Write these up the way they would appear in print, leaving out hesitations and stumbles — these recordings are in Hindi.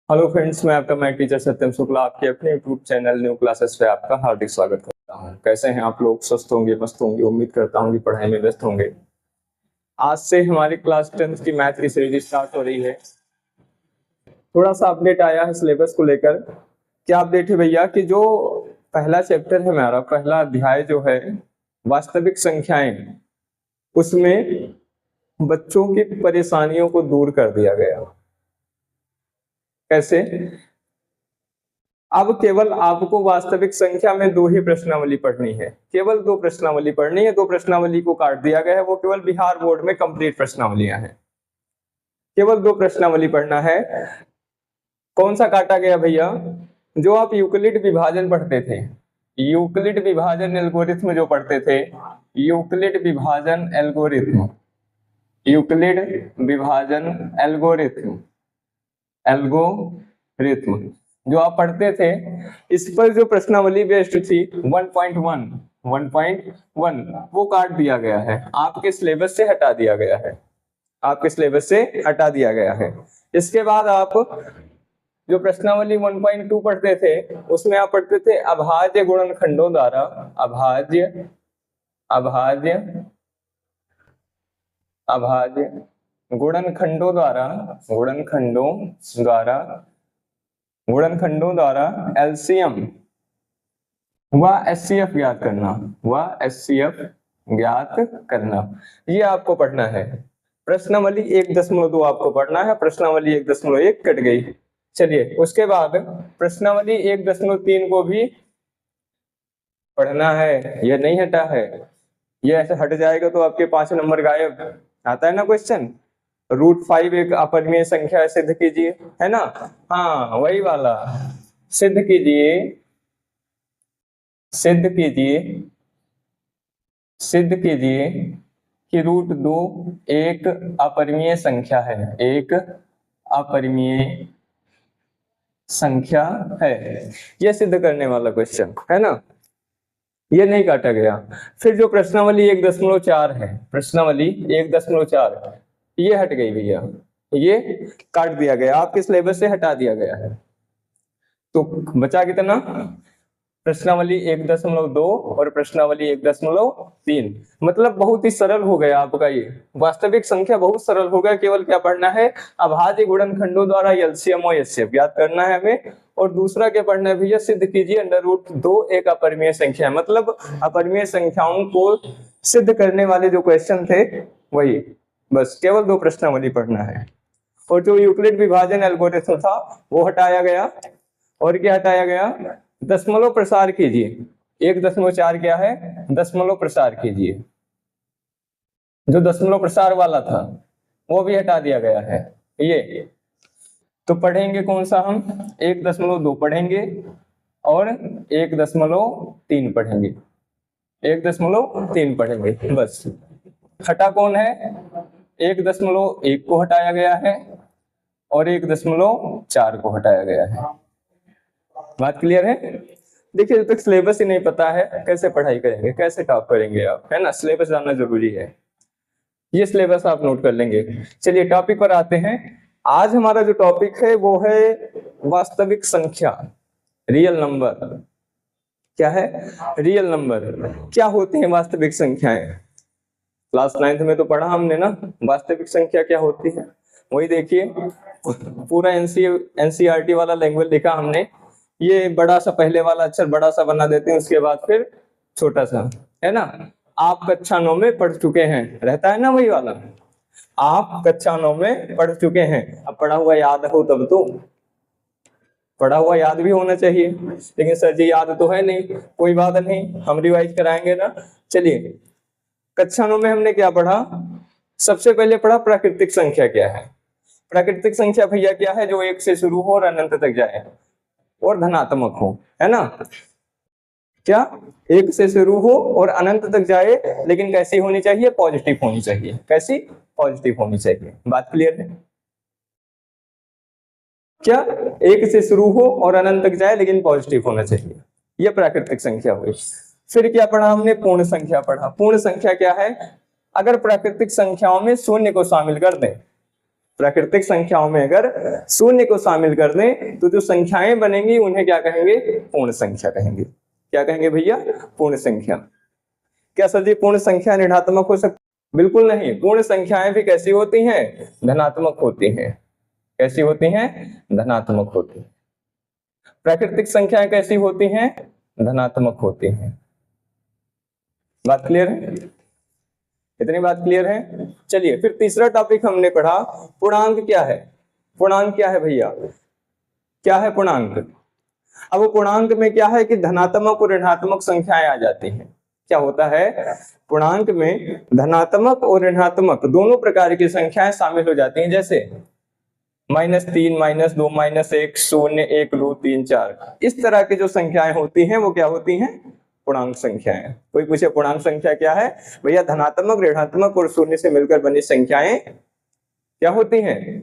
हेलो फ्रेंड्स, मैं आपका मैथ टीचर सत्यम शुक्ला आपके अपने यूट्यूब चैनल न्यू क्लासेस पे आपका हार्दिक स्वागत करता हूं। कैसे हैं आप लोग? स्वस्थ होंगे, मस्त होंगे। उम्मीद करता हूं कि पढ़ाई में व्यस्त होंगे। आज से हमारी क्लास 10th की मैथ की सीरीज स्टार्ट हो रही है। थोड़ा सा अपडेट आया है सिलेबस को लेकर। क्या अपडेट है भैया कि जो पहला चैप्टर है हमारा, पहला अध्याय जो है वास्तविक संख्याएं, उसमें बच्चों की परेशानियों को दूर कर दिया गया। कैसे? अब केवल आपको वास्तविक संख्या में दो ही प्रश्नावली पढ़नी है, केवल दो प्रश्नावली पढ़नी है। दो प्रश्नावली को काट दिया गया है, वो केवल बिहार बोर्ड में कंप्लीट प्रश्नावलियां हैं। केवल दो प्रश्नावली पढ़ना है। कौन सा काटा गया भैया? जो आप यूक्लिड विभाजन पढ़ते थे, यूक्लिड विभाजन एल्गोरिथ्म जो पढ़ते थे, यूक्लिड विभाजन एल्गोरिथ्म, यूक्लिड विभाजन एल्गोरिथ्म, एल्गोरिथ्म जो आप पढ़ते थे, इस पर जो प्रश्नावली बेस्ड थी 1.1 वो काट दिया गया है, आपके सिलेबस से हटा दिया गया है, आपके सिलेबस से हटा दिया गया है। इसके बाद आप जो प्रश्नावली 1.2 पढ़ते थे, उसमें आप पढ़ते थे अभाज्य गुणनखंडों द्वारा, अभाज्य अभाज्य अभाज्य गुणनखंडों द्वारा, गुणनखंडों द्वारा एलसीएम व एचसीएफ ज्ञात करना, ये आपको पढ़ना है। प्रश्नावली 1.2 आपको पढ़ना है। प्रश्नावली 1.1 कट गई। चलिए, उसके बाद प्रश्नावली 1.3 को भी पढ़ना है। ये नहीं हटा है, ये ऐसे हट जाएगा तो आपके 5 नंबर गायब। आता है ना क्वेश्चन, √5 एक अपरिमेय संख्या है, सिद्ध कीजिए, है ना? हाँ, वही वाला। सिद्ध कीजिए कि √2 एक अपरिमेय संख्या है, एक अपरिमेय संख्या है। यह सिद्ध करने वाला क्वेश्चन है ना, ये नहीं काटा गया। फिर जो प्रश्नावली 1.4 है, प्रश्नावली 1.4 ये हट गई भैया, ये काट दिया गया, आपके सिलेबस से हटा दिया गया है। तो बचा कितना? प्रश्नावली 1.2 और प्रश्नावली 1.3। मतलब बहुत ही सरल हो गया आपका ये वास्तविक संख्या, बहुत सरल हो गया। केवल क्या पढ़ना है? अभाज्य गुणनखंडों द्वारा एलसीएम और एचसीएफ ज्ञात करना है हमें। और दूसरा क्या पढ़ना है भैया? सिद्ध कीजिए √2 एक अपरिमेय संख्या है। मतलब अपरिमेय संख्याओं को सिद्ध करने वाले जो क्वेश्चन थे वही, बस केवल दो प्रश्नावली पढ़ना है। और जो यूक्लिड विभाजन एल्गोरिथम था वो हटाया गया। और क्या हटाया गया? दशमलव प्रसार कीजिए। 1.4 क्या है? दशमलव प्रसार कीजिए। जो दशमलव प्रसार वाला था वो भी हटा दिया गया है। ये तो पढ़ेंगे कौन सा हम? 1.2 पढ़ेंगे और 1.3 पढ़ेंगे, 1.3 पढ़ेंगे बस। हटा कौन है? 1.1 को हटाया गया है और 1.4 को हटाया गया है। बात क्लियर है? देखिए, जब तक सिलेबस ही नहीं पता है कैसे पढ़ाई करेंगे, कैसे टॉप करेंगे आप, है ना? सिलेबस जानना जरूरी है। ये सिलेबस आप नोट कर लेंगे। चलिए टॉपिक पर आते हैं। आज हमारा जो टॉपिक है वो है वास्तविक संख्या, रियल नंबर। क्या है? Real number. क्या होती है वास्तविक संख्याएं? क्लास 9th में तो पढ़ा हमने ना, वास्तविक संख्या क्या होती है। वही देखिए, पूरा एनसीईआरटी वाला लैंग्वेज लिखा हमने। ये बड़ा सा पहले वाला अक्षर बड़ा सा बना देते हैं, उसके बाद फिर छोटा सा, है ना? आप कक्षा 9 में पढ़ चुके हैं, रहता है ना वही वाला। आप कक्षा 9 में पढ़ चुके हैं। अब पढ़ा हुआ याद हो तब तो, पढ़ा हुआ याद भी होना चाहिए। लेकिन सर जी याद तो है नहीं, कोई बात नहीं, हम रिवाइज कराएंगे ना। चलिए, कक्षा 9 में हमने क्या पढ़ा? सबसे पहले पढ़ा प्राकृतिक संख्या क्या है। प्राकृतिक संख्या भैया क्या है? जो 1 से शुरू हो और अनंत तक जाए और धनात्मक हो, है ना? क्या? 1 से शुरू हो और अनंत तक जाए, लेकिन कैसी होनी चाहिए? पॉजिटिव होनी चाहिए। कैसी? पॉजिटिव होनी चाहिए। बात क्लियर है? क्या? 1 से शुरू हो और अनंत तक जाए लेकिन पॉजिटिव होना चाहिए, यह प्राकृतिक संख्या हुई। फिर क्या पढ़ा हमने? पूर्ण संख्या पढ़ा। पूर्ण संख्या क्या है? अगर प्राकृतिक संख्याओं में शून्य को शामिल कर दें, प्राकृतिक संख्याओं में अगर शून्य को शामिल कर दें तो जो संख्याएं बनेंगी उन्हें क्या कहेंगे? पूर्ण संख्या कहेंगे। क्या कहेंगे भैया? पूर्ण संख्या। क्या सर जी पूर्ण संख्या ऋणात्मक हो सकती? बिल्कुल नहीं, पूर्ण संख्याएं भी कैसी होती हैं? धनात्मक होती हैं। कैसी होती हैं? धनात्मक होती हैं। प्राकृतिक संख्याएं कैसी होती हैं? धनात्मक होती हैं। बात क्लियर है? इतनी बात क्लियर है? चलिए फिर तीसरा टॉपिक हमने पढ़ा, पूर्णांक क्या है? पूर्णांक क्या है भैया? क्या है पूर्णांक? अब वो पूर्णांक में क्या है कि धनात्मक और ऋणात्मक संख्याएं आ जाती हैं। क्या होता है? पूर्णांक में धनात्मक और ऋणात्मक दोनों प्रकार की संख्याएं शामिल हो जाती हैं, जैसे -3, -2, -1, 0, 1, 2, 3, 4। इस तरह की जो संख्याएं होती हैं वो क्या होती हैं? पूर्णांक संख्याएं। कोई पूछे पूर्णांक संख्या क्या है? भैया धनात्मक, ऋणात्मक और शून्य से मिलकर बनी संख्याएं क्या होती हैं?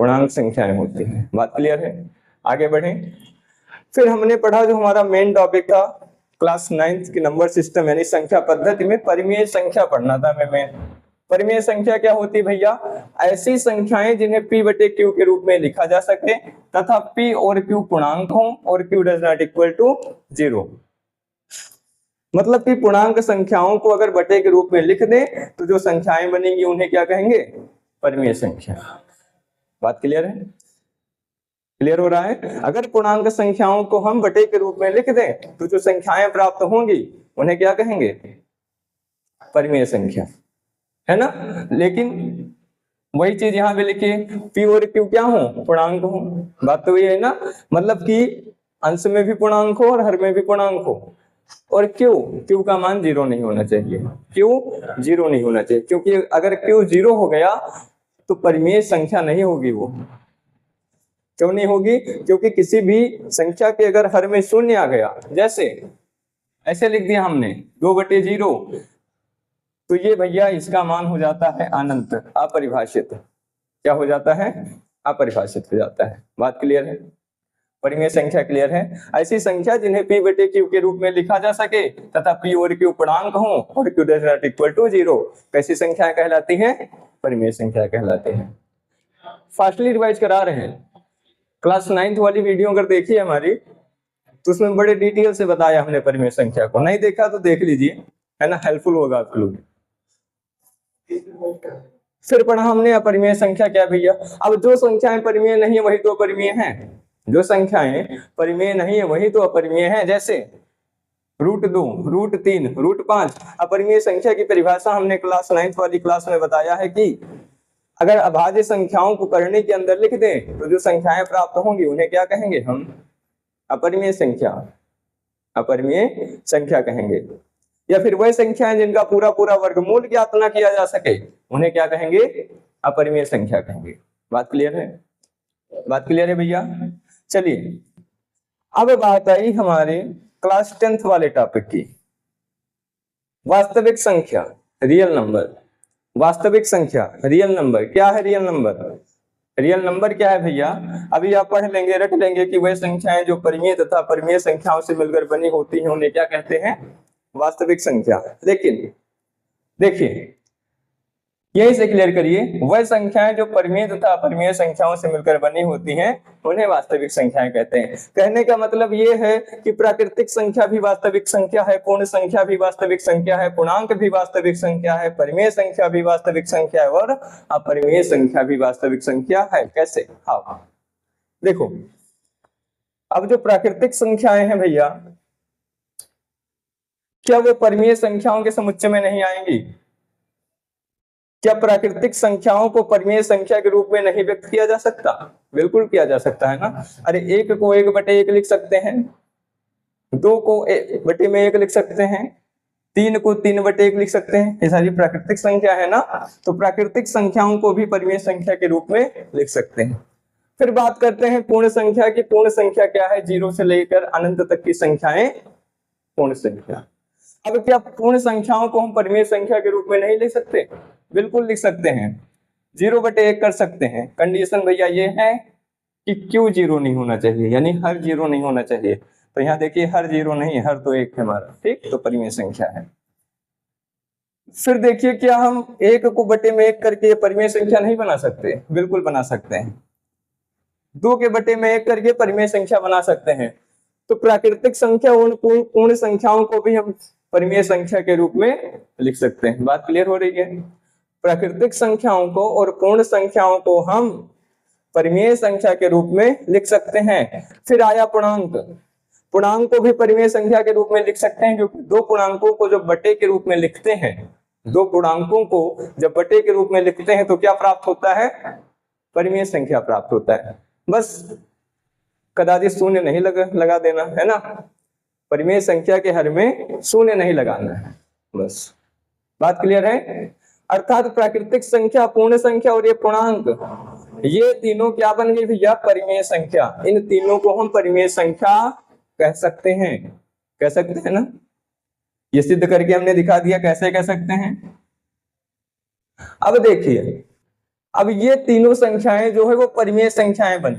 पूर्णांक संख्याएं होती हैं। बात क्लियर है? आगे बढ़े। फिर हमने पढ़ा जो हमारा मेन टॉपिक था क्लास 9th की नंबर सिस्टम यानी संख्या पद्धति में परिमेय संख्या पढ़ना था हमें। परिमेय संख्या क्या होती है भैया? ऐसी संख्याएं जिन्हें p बटे q के रूप में लिखा जा सके तथा p और q पूर्णांक हो और q does not equal to 0। मतलब कि पूर्णांक संख्याओं को अगर बटे के रूप में लिख दें तो जो संख्याएं बनेंगी उन्हें क्या कहेंगे? परिमेय संख्या। बात क्लियर है? क्लियर हो रहा है? अगर पूर्णांक संख्याओं को हम बटे के रूप में लिख दें तो जो संख्याएं प्राप्त होंगी उन्हें क्या कहेंगे? परिमेय संख्या, है ना? लेकिन वही चीज यहां भी लिखिए, p और q क्या हो? पूर्णांक हो। बात तो ये है ना, मतलब कि अंश में भी पूर्णांक हो और हर में भी पूर्णांक हो। और q का मान 0 नहीं होना चाहिए। q 0 नहीं होना चाहिए, क्योंकि अगर q 0 हो गया तो परिमेय संख्या नहीं होगी। वो क्यों नहीं होगी? क्योंकि किसी भी संख्या के अगर हर में शून्य आ गया, जैसे ऐसे लिख दिया हमने 2/0, तो ये भैया इसका मान हो जाता है अनंत, अपरिभाषित। क्या हो जाता है? अपरिभाषित हो जाता है। बात क्लियर है? परिमेय संख्या क्लियर है? ऐसी संख्या जिन्हें p बटे q के रूप में लिखा जा सके तथा p और q पूर्णांक हो और q does not equal to 0, कैसी संख्याएं कहलाती हैं? परिमेय संख्या कहलाती हैं। फास्टली रिवाइज करा रहे हैं। क्लास 9th वाली वीडियो अगर देखी हमारी तो उसमें बड़े डिटेल से बताया हमने परिमेय संख्या को। नहीं देखा तो देख लीजिए, है ना, हेल्पफुल होगा आपके लोग। फिर पढ़ा हमने अपरिमेय संख्या क्या भैया? अब जो संख्याएं परिमेय नहीं है वही तो अपरिमेय है। जो संख्याएं परिमेय नहीं है वही तो अपरिमेय है। जैसे √2, √3, √5 अपरिमेय संख्या की परिभाषा हमने क्लास 9th वाली क्लास में बताया है कि अगर अभाज्य संख्याओं को करने के अंदर लिख दें तो जो संख्याएं प्राप्त होंगी उन्हें क्या कहेंगे हम? अपरिमेय संख्या। अपरिमेय संख्या कहेंगे। या फिर वह संख्याएं जिनका पूरा पूरा वर्गमूल ज्ञात न किया जा सके उन्हें क्या कहेंगे? अपरिमेय संख्या कहेंगे। बात क्लियर है? बात क्लियर है भैया? चलिए अब बात आई हमारे क्लास 10th वाले टॉपिक की, वास्तविक संख्या, रियल नंबर। वास्तविक संख्या, रियल नंबर। क्या है रियल नंबर? रियल नंबर क्या है भैया? अभी आप पढ़ लेंगे, रट लेंगे कि वह संख्याएं जो परिमेय तथा परिमेय संख्याओं से मिलकर बनी होती हैं उन्हें क्या कहते हैं? वास्तविक संख्या। लेकिन देखिए यही से क्लियर करिए, वह संख्याएं जो परिमेय तथा अपरिमेय संख्याओं से मिलकर बनी होती हैं उन्हें वास्तविक संख्याएं कहते हैं। कहने का मतलब ये है कि प्राकृतिक संख्या भी वास्तविक संख्या है, पूर्ण संख्या भी वास्तविक संख्या है, पूर्णांक भी वास्तविक संख्या है, परिमेय संख्या भी वास्तविक संख्या है और अपरिमेय संख्या भी वास्तविक संख्या है। कैसे? हाँ देखो, अब जो प्राकृतिक संख्याएं हैं भैया, क्या वो परिमेय संख्याओं के समुच्चय में नहीं आएंगी? क्या प्राकृतिक संख्याओं को परिमेय संख्या के रूप में नहीं व्यक्त किया जा सकता? बिल्कुल किया जा सकता है ना। अरे 1 को 1/1 लिख सकते हैं, 2 को 1/1 लिख सकते हैं, 3 को 3/1 लिख सकते हैं। ये सारी प्राकृतिक संख्या है ना। तो प्राकृतिक संख्याओं को भी परिमेय संख्या के रूप में लिख सकते हैं। फिर बात करते हैं पूर्ण संख्या की। पूर्ण संख्या क्या है? 0 से लेकर अनंत तक की संख्याएं पूर्ण संख्या। अब क्या पूर्ण संख्याओं को हम परिमेय संख्या के रूप में नहीं लिख सकते? बिल्कुल लिख सकते हैं, 0/1 कर सकते हैं। कंडीशन भैया ये है कि क्यों 0 नहीं होना चाहिए, यानी हर 0 नहीं होना चाहिए। तो यहाँ देखिए हर 0 नहीं, हर तो 1 है हमारा, ठीक? तो परिमेय संख्या है। फिर देखिए, क्या हम 1 को बटे में 1 करके परिमेय संख्या नहीं बना सकते? बिल्कुल बना सकते हैं। 2 के बटे में 1 करके परिमेय संख्या बना सकते हैं। तो प्राकृतिक संख्या और पूर्ण संख्याओं को भी हम परिमेय संख्या के रूप में लिख सकते हैं। बात क्लियर हो रही है? प्राकृतिक संख्याओं को और पूर्ण संख्याओं को हम परिमेय संख्या के रूप में लिख सकते हैं। फिर आया पूर्णांक। पूर्णांक को भी परिमेय संख्या के रूप में लिख सकते हैं, क्योंकि दो पूर्णांकों को जब बटे के रूप में लिखते हैं, दो पूर्णांकों को जब बटे के रूप में लिखते हैं तो क्या प्राप्त होता है? परिमेय संख्या प्राप्त होता है। बस कदाचित शून्य नहीं लगा देना है ना, परिमेय संख्या के हर में शून्य नहीं लगाना है, बस। बात क्लियर है? अर्थात प्राकृतिक संख्या, पूर्ण संख्या और ये पूर्णांक, ये तीनों क्या बन गई भैया? परिमेय संख्या। इन तीनों को हम परिमेय संख्या कह सकते हैं। कह सकते हैं ना? ये सिद्ध करके हमने दिखा दिया कैसे कह सकते हैं। अब देखिए, अब ये तीनों संख्याएं जो है वो परिमेय संख्याएं बन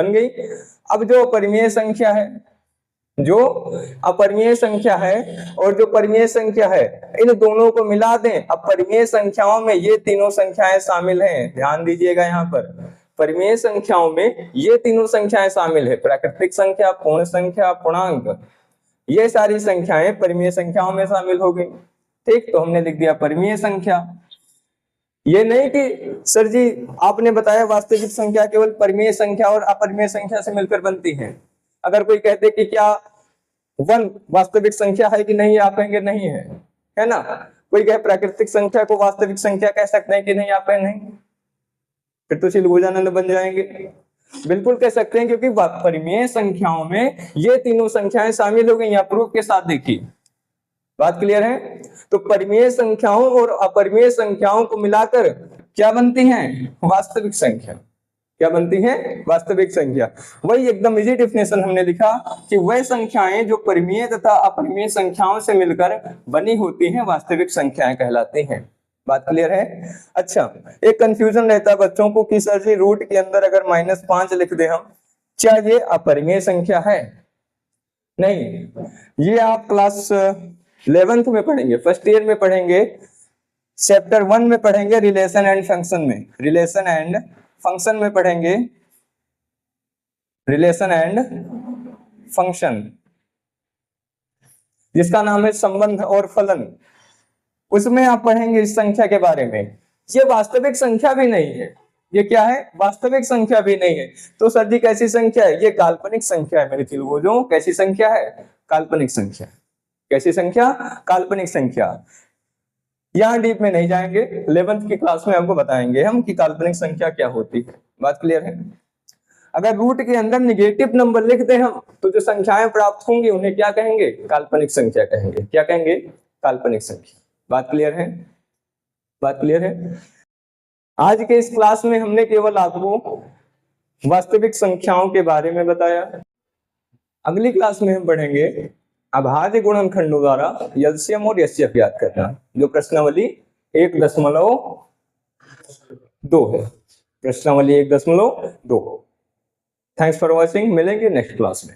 गई। अब जो परिमेय संख्या है, जो अपरिमेय संख्या है और जो परिमेय संख्या है, इन दोनों को मिला दें। अब परिमेय संख्याओं में ये तीनों संख्याएं शामिल हैं, ध्यान दीजिएगा यहाँ पर। परिमेय संख्याओं में ये तीनों संख्याएं शामिल है, प्राकृतिक संख्या, पूर्ण संख्या, पूर्णांक, ये सारी संख्याएं परिमेय संख्याओं में शामिल हो गई। ठीक, तो हमने लिख दिया परिमेय संख्या। ये नहीं कि सर जी आपने बताया वास्तविक संख्या केवल परिमेय संख्या और अपरिमेय संख्या से मिलकर बनती है। अगर कोई कहते कि क्या 1 वास्तविक संख्या है कि नहीं, आप कहेंगे नहीं है ना। कोई कहे प्राकृतिक संख्या को वास्तविक संख्या कह सकते हैं कि नहीं, आप कहें नहीं, फिर तो शिलभुजानंद बन जाएंगे। बिल्कुल कह सकते हैं, क्योंकि परिमेय संख्याओं में ये तीनों संख्याएं शामिल हो गई। यहाँ प्रूफ के साथ देखिए, बात क्लियर है? तो परिमेय संख्याओं और अपरिमेय संख्याओं को मिलाकर क्या बनती हैं? वास्तविक संख्या। क्या बनती है? वास्तविक संख्या। वही एकदम इजी डेफिनेशन हमने लिखा कि वह संख्याएं जो परिमेय तथा अपरिमेय संख्याओं से मिलकर बनी होती हैं, वास्तविक संख्याएं कहलाती हैं। बात क्लियर है? अच्छा, एक कंफ्यूजन रहता है बच्चों को कि सर जी रूट के अंदर अगर -5 लिख दे हम, क्या ये अपरिमेय संख्या है? नहीं, ये आप क्लास 11th में पढ़ेंगे, फर्स्ट ईयर में पढ़ेंगे, चैप्टर 1 में पढ़ेंगे, रिलेशन एंड फंक्शन में। रिलेशन एंड फंक्शन में पढ़ेंगे, रिलेशन एंड फंक्शन, जिसका नाम है संबंध और फलन। उसमें आप पढ़ेंगे इस संख्या के बारे में। ये वास्तविक संख्या भी नहीं है। ये क्या है? वास्तविक संख्या भी नहीं है। तो सर जी कैसी संख्या है? ये काल्पनिक संख्या है मेरे चिलगोजों। कैसी संख्या है? काल्पनिक संख्या। कैसी संख्या? काल्पनिक संख्या। यहां डीप में नहीं जाएंगे, 11th की क्लास में हमको बताएंगे हम कि काल्पनिक संख्या क्या होती है। बात क्लियर है? अगर रूट के अंदर निगेटिव नंबर लिख दें हम, तो जो संख्याएं प्राप्त होंगी उन्हें क्या कहेंगे? काल्पनिक संख्या कहेंगे। क्या कहेंगे? काल्पनिक संख्या। बात क्लियर है? बात क्लियर है? आज के इस क्लास में हमने केवल आपको वास्तविक संख्याओं के बारे में बताया। अगली क्लास में हम पढ़ेंगे अभाज्य गुणनखंडों द्वारा एलसीएम और एचसीएफ ज्ञात करना, जो प्रश्नावली 1.2 है। प्रश्नावली 1.2। Thanks for watching. मिलेंगे नेक्स्ट क्लास में।